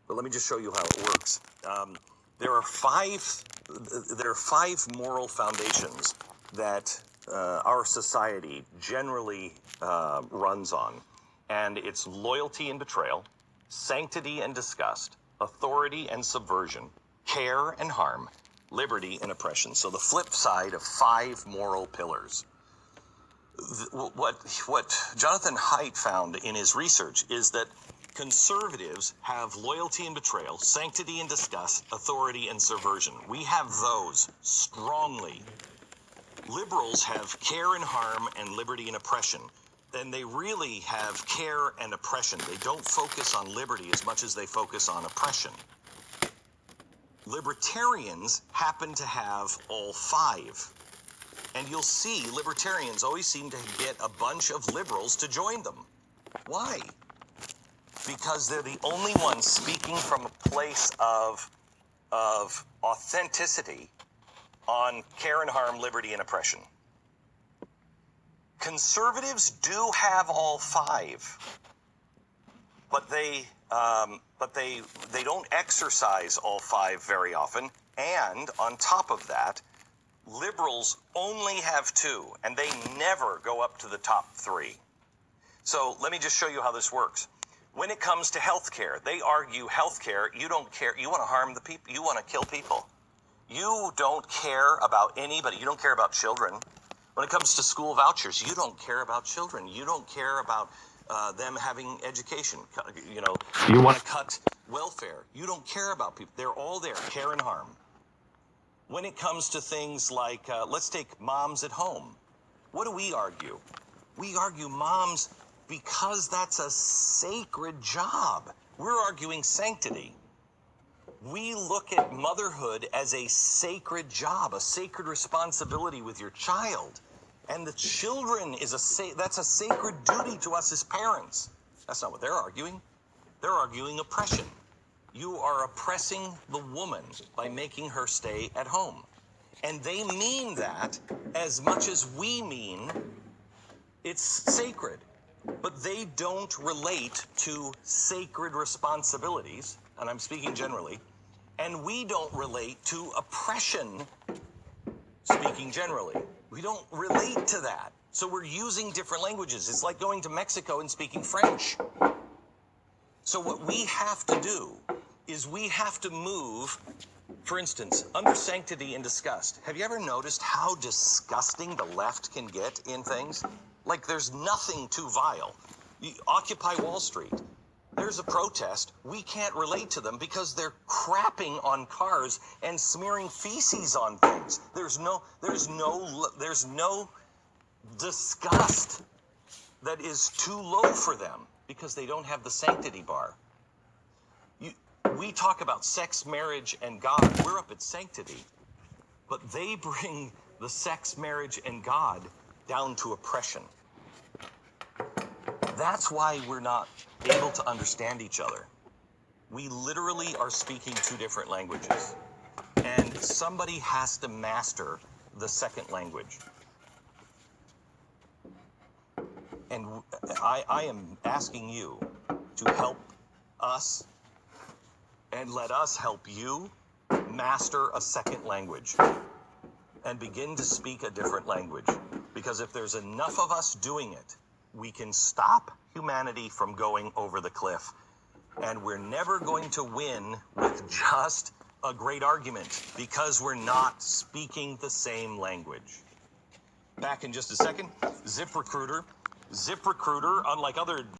but let me just show you how it works. There are five moral foundations that our society generally runs on, and it's loyalty and betrayal, sanctity and disgust, authority and subversion, care and harm, liberty and oppression. So the flip side of five moral pillars. What Jonathan Heidt found in his research is that conservatives have loyalty and betrayal, sanctity and disgust, authority and subversion. We have those strongly. Liberals have care and harm and liberty and oppression. And they really have care and oppression. They don't focus on liberty as much as they focus on oppression. Libertarians happen to have all five. And you'll see libertarians always seem to get a bunch of liberals to join them. Why? Because they're the only ones speaking from a place of authenticity on care and harm, liberty and oppression. Conservatives do have all five, but they don't exercise all five very often. And on top of that, liberals only have two, and they never go up to the top three. So let me just show you how this works. When it comes to healthcare, they argue healthcare, you don't care, you want to harm the people, you want to kill people. You don't care about anybody, you don't care about children. When it comes to school vouchers, you don't care about children. You don't care about them having education. You want to cut welfare. You don't care about people. They're all there, care and harm. When it comes to things like, let's take moms at home. What do we argue? We argue moms because that's a sacred job. We're arguing sanctity. We look at motherhood as a sacred job, a sacred responsibility with your child. And the children that's a sacred duty to us as parents. That's not what they're arguing. They're arguing oppression. You are oppressing the woman by making her stay at home. And they mean that as much as we mean it's sacred. But they don't relate to sacred responsibilities, and I'm speaking generally, and we don't relate to oppression, speaking generally. We don't relate to that. So we're using different languages. It's like going to Mexico and speaking French. So what we have to do is we have to move, for instance, under sanctity and disgust. Have you ever noticed how disgusting the left can get in things? Like there's nothing too vile. Occupy Wall Street. There's a protest. We can't relate to them because they're crapping on cars and smearing feces on things. There's no disgust that is too low for them because they don't have the sanctity bar. We talk about sex, marriage, and God. We're up at sanctity, but they bring the sex, marriage, and God down to oppression. That's why we're not able to understand each other. We literally are speaking two different languages, and somebody has to master the second language. And I am asking you to help us and let us help you master a second language and begin to speak a different language. Because if there's enough of us doing it, we can stop humanity from going over the cliff. And we're never going to win with just a great argument because we're not speaking the same language. Back in just a second. ZipRecruiter, unlike other